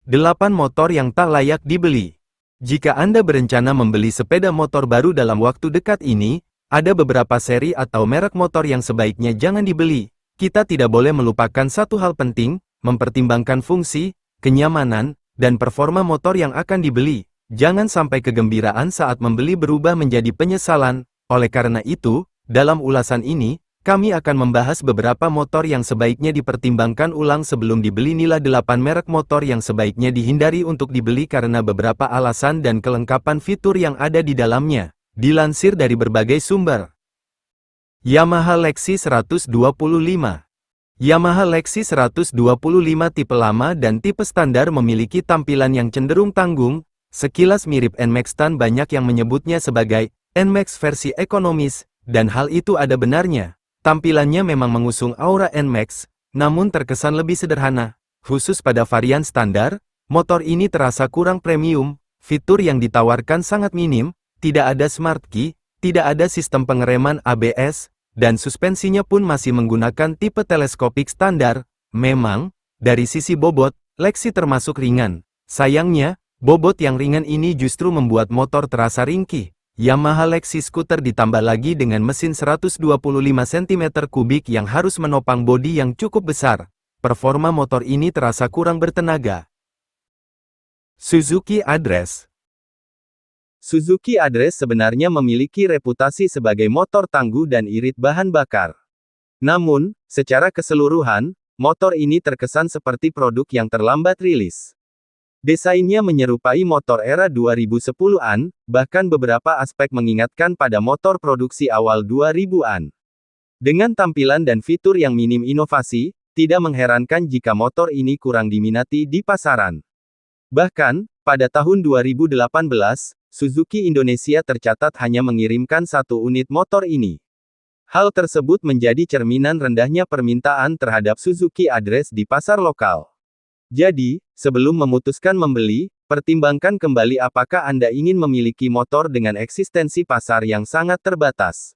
8 motor yang tak layak dibeli. Jika Anda berencana membeli sepeda motor baru dalam waktu dekat ini, ada beberapa seri atau merek motor yang sebaiknya jangan dibeli. Kita tidak boleh melupakan satu hal penting, mempertimbangkan fungsi, kenyamanan, dan performa motor yang akan dibeli. Jangan sampai kegembiraan saat membeli berubah menjadi penyesalan. Oleh karena itu, dalam ulasan ini, kami akan membahas beberapa motor yang sebaiknya dipertimbangkan ulang sebelum dibeli. Inilah 8 merek motor yang sebaiknya dihindari untuk dibeli karena beberapa alasan dan kelengkapan fitur yang ada di dalamnya. Dilansir dari berbagai sumber. Yamaha Lexi 125. Yamaha Lexi 125 tipe lama dan tipe standar memiliki tampilan yang cenderung tanggung, sekilas mirip NMAX dan banyak yang menyebutnya sebagai NMAX versi ekonomis, dan hal itu ada benarnya. Tampilannya memang mengusung aura NMAX, namun terkesan lebih sederhana. Khusus pada varian standar, motor ini terasa kurang premium, fitur yang ditawarkan sangat minim, tidak ada smart key, tidak ada sistem pengereman ABS, dan suspensinya pun masih menggunakan tipe teleskopik standar. Memang, dari sisi bobot, Lexi termasuk ringan. Sayangnya, bobot yang ringan ini justru membuat motor terasa ringkih. Yamaha Lexi Scooter ditambah lagi dengan mesin 125 cm3 yang harus menopang bodi yang cukup besar. Performa motor ini terasa kurang bertenaga. Suzuki Address. Suzuki Address sebenarnya memiliki reputasi sebagai motor tangguh dan irit bahan bakar. Namun, secara keseluruhan, motor ini terkesan seperti produk yang terlambat rilis. Desainnya menyerupai motor era 2010-an, bahkan beberapa aspek mengingatkan pada motor produksi awal 2000-an. Dengan tampilan dan fitur yang minim inovasi, tidak mengherankan jika motor ini kurang diminati di pasaran. Bahkan, pada tahun 2018, Suzuki Indonesia tercatat hanya mengirimkan 1 unit motor ini. Hal tersebut menjadi cerminan rendahnya permintaan terhadap Suzuki Address di pasar lokal. Jadi, sebelum memutuskan membeli, pertimbangkan kembali apakah Anda ingin memiliki motor dengan eksistensi pasar yang sangat terbatas.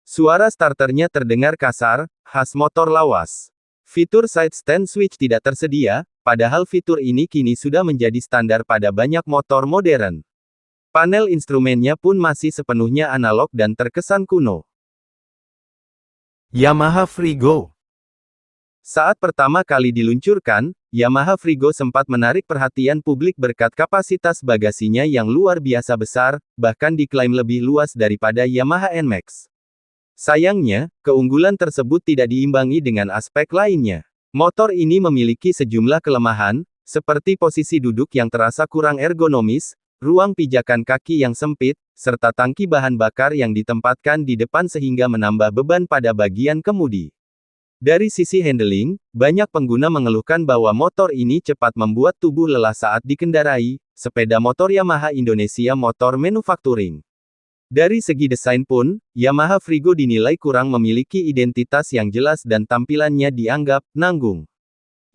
Suara starternya terdengar kasar, khas motor lawas. Fitur side stand switch tidak tersedia, padahal fitur ini kini sudah menjadi standar pada banyak motor modern. Panel instrumennya pun masih sepenuhnya analog dan terkesan kuno. Yamaha Frigo. Saat pertama kali diluncurkan, Yamaha Frigo sempat menarik perhatian publik berkat kapasitas bagasinya yang luar biasa besar, bahkan diklaim lebih luas daripada Yamaha NMAX. Sayangnya, keunggulan tersebut tidak diimbangi dengan aspek lainnya. Motor ini memiliki sejumlah kelemahan, seperti posisi duduk yang terasa kurang ergonomis, ruang pijakan kaki yang sempit, serta tangki bahan bakar yang ditempatkan di depan sehingga menambah beban pada bagian kemudi. Dari sisi handling, banyak pengguna mengeluhkan bahwa motor ini cepat membuat tubuh lelah saat dikendarai. Sepeda motor Yamaha Indonesia Motor Manufacturing. Dari segi desain pun, Yamaha Frigo dinilai kurang memiliki identitas yang jelas dan tampilannya dianggap nanggung.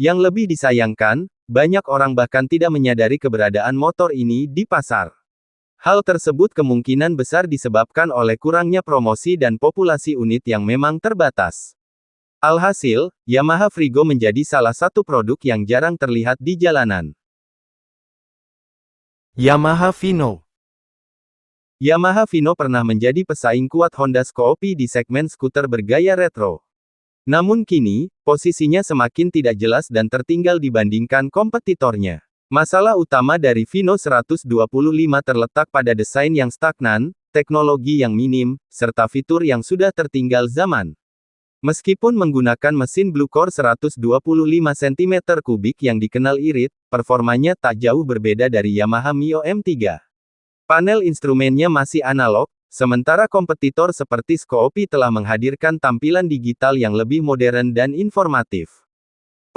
Yang lebih disayangkan, banyak orang bahkan tidak menyadari keberadaan motor ini di pasar. Hal tersebut kemungkinan besar disebabkan oleh kurangnya promosi dan populasi unit yang memang terbatas. Alhasil, Yamaha Frigo menjadi salah satu produk yang jarang terlihat di jalanan. Yamaha Vino. Yamaha Vino pernah menjadi pesaing kuat Honda Scoopy di segmen skuter bergaya retro. Namun kini, posisinya semakin tidak jelas dan tertinggal dibandingkan kompetitornya. Masalah utama dari Vino 125 terletak pada desain yang stagnan, teknologi yang minim, serta fitur yang sudah tertinggal zaman. Meskipun menggunakan mesin Bluecore 125 cm3 yang dikenal irit, performanya tak jauh berbeda dari Yamaha Mio M3. Panel instrumennya masih analog, sementara kompetitor seperti Scoopy telah menghadirkan tampilan digital yang lebih modern dan informatif.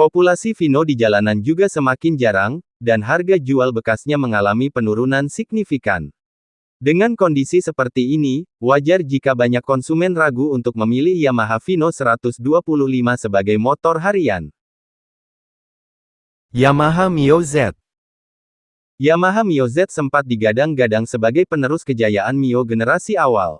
Populasi Vino di jalanan juga semakin jarang, dan harga jual bekasnya mengalami penurunan signifikan. Dengan kondisi seperti ini, wajar jika banyak konsumen ragu untuk memilih Yamaha Vino 125 sebagai motor harian. Yamaha Mio Z. Yamaha Mio Z sempat digadang-gadang sebagai penerus kejayaan Mio generasi awal.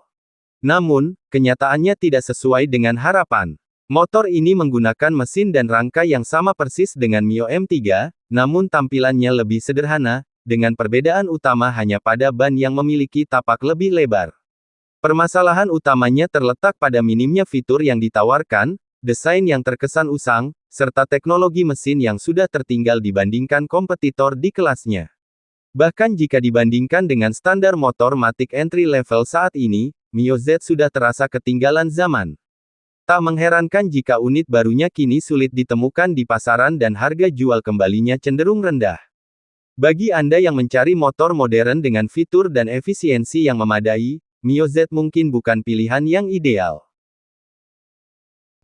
Namun, kenyataannya tidak sesuai dengan harapan. Motor ini menggunakan mesin dan rangka yang sama persis dengan Mio M3, namun tampilannya lebih sederhana, dengan perbedaan utama hanya pada ban yang memiliki tapak lebih lebar. Permasalahan utamanya terletak pada minimnya fitur yang ditawarkan, desain yang terkesan usang, serta teknologi mesin yang sudah tertinggal dibandingkan kompetitor di kelasnya. Bahkan jika dibandingkan dengan standar motor matic entry level saat ini, Mio Z sudah terasa ketinggalan zaman. Tak mengherankan jika unit barunya kini sulit ditemukan di pasaran dan harga jual kembalinya cenderung rendah. Bagi Anda yang mencari motor modern dengan fitur dan efisiensi yang memadai, Mio Z mungkin bukan pilihan yang ideal.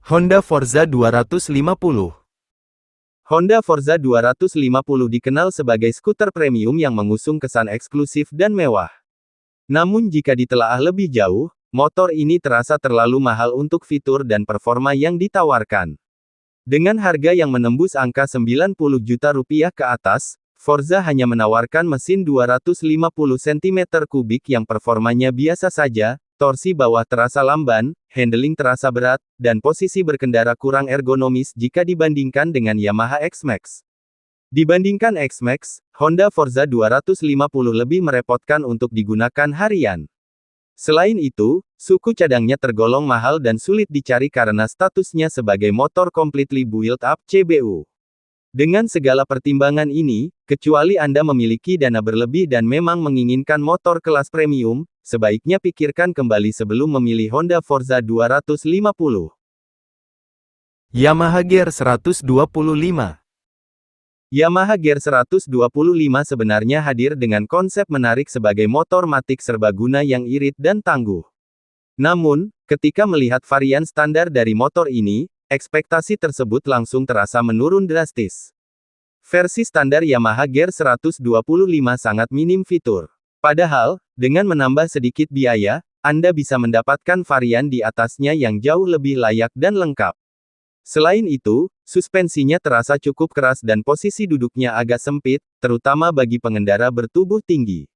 Honda Forza 250. Honda Forza 250 dikenal sebagai skuter premium yang mengusung kesan eksklusif dan mewah. Namun jika ditelaah lebih jauh, motor ini terasa terlalu mahal untuk fitur dan performa yang ditawarkan. Dengan harga yang menembus angka 90 juta rupiah ke atas, Forza hanya menawarkan mesin 250 cm3 yang performanya biasa saja, torsi bawah terasa lamban, handling terasa berat, dan posisi berkendara kurang ergonomis jika dibandingkan dengan Yamaha X-Max. Dibandingkan X-Max, Honda Forza 250 lebih merepotkan untuk digunakan harian. Selain itu, suku cadangnya tergolong mahal dan sulit dicari karena statusnya sebagai motor completely built up CBU. Dengan segala pertimbangan ini, kecuali Anda memiliki dana berlebih dan memang menginginkan motor kelas premium, sebaiknya pikirkan kembali sebelum memilih Honda Forza 250. Yamaha Gear 125. Yamaha Gear 125 sebenarnya hadir dengan konsep menarik sebagai motor matic serbaguna yang irit dan tangguh. Namun, ketika melihat varian standar dari motor ini, ekspektasi tersebut langsung terasa menurun drastis. Versi standar Yamaha Gear 125 sangat minim fitur. Padahal, dengan menambah sedikit biaya, Anda bisa mendapatkan varian di atasnya yang jauh lebih layak dan lengkap. Selain itu, suspensinya terasa cukup keras dan posisi duduknya agak sempit, terutama bagi pengendara bertubuh tinggi.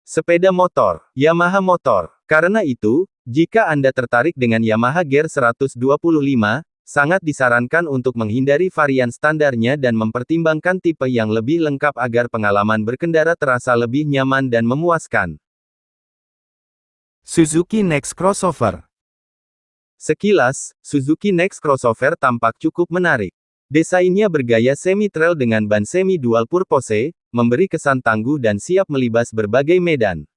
Sepeda motor, Yamaha motor. Karena itu, jika Anda tertarik dengan Yamaha Gear 125, sangat disarankan untuk menghindari varian standarnya dan mempertimbangkan tipe yang lebih lengkap agar pengalaman berkendara terasa lebih nyaman dan memuaskan. Suzuki Next Crossover. Sekilas, Suzuki Next Crossover tampak cukup menarik. Desainnya bergaya semi-trail dengan ban semi-dual purpose, memberi kesan tangguh dan siap melibas berbagai medan.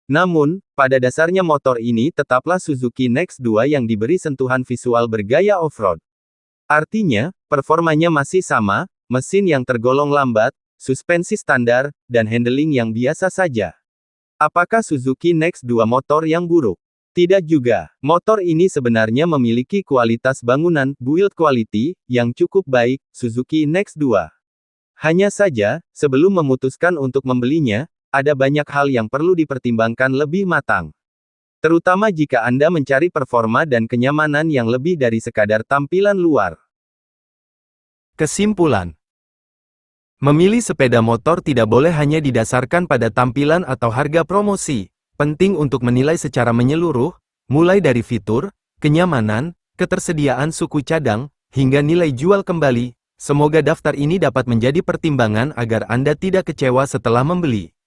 Namun, pada dasarnya motor ini tetaplah Suzuki Next 2 yang diberi sentuhan visual bergaya off-road. Artinya, performanya masih sama, mesin yang tergolong lambat, suspensi standar, dan handling yang biasa saja. Apakah Suzuki Next 2 motor yang buruk? Tidak juga. Motor ini sebenarnya memiliki kualitas bangunan, build quality, yang cukup baik, Suzuki Next 2. Hanya saja, sebelum memutuskan untuk membelinya, ada banyak hal yang perlu dipertimbangkan lebih matang. Terutama jika Anda mencari performa dan kenyamanan yang lebih dari sekadar tampilan luar. Kesimpulan. Memilih sepeda motor tidak boleh hanya didasarkan pada tampilan atau harga promosi. Penting untuk menilai secara menyeluruh, mulai dari fitur, kenyamanan, ketersediaan suku cadang, hingga nilai jual kembali. Semoga daftar ini dapat menjadi pertimbangan agar Anda tidak kecewa setelah membeli.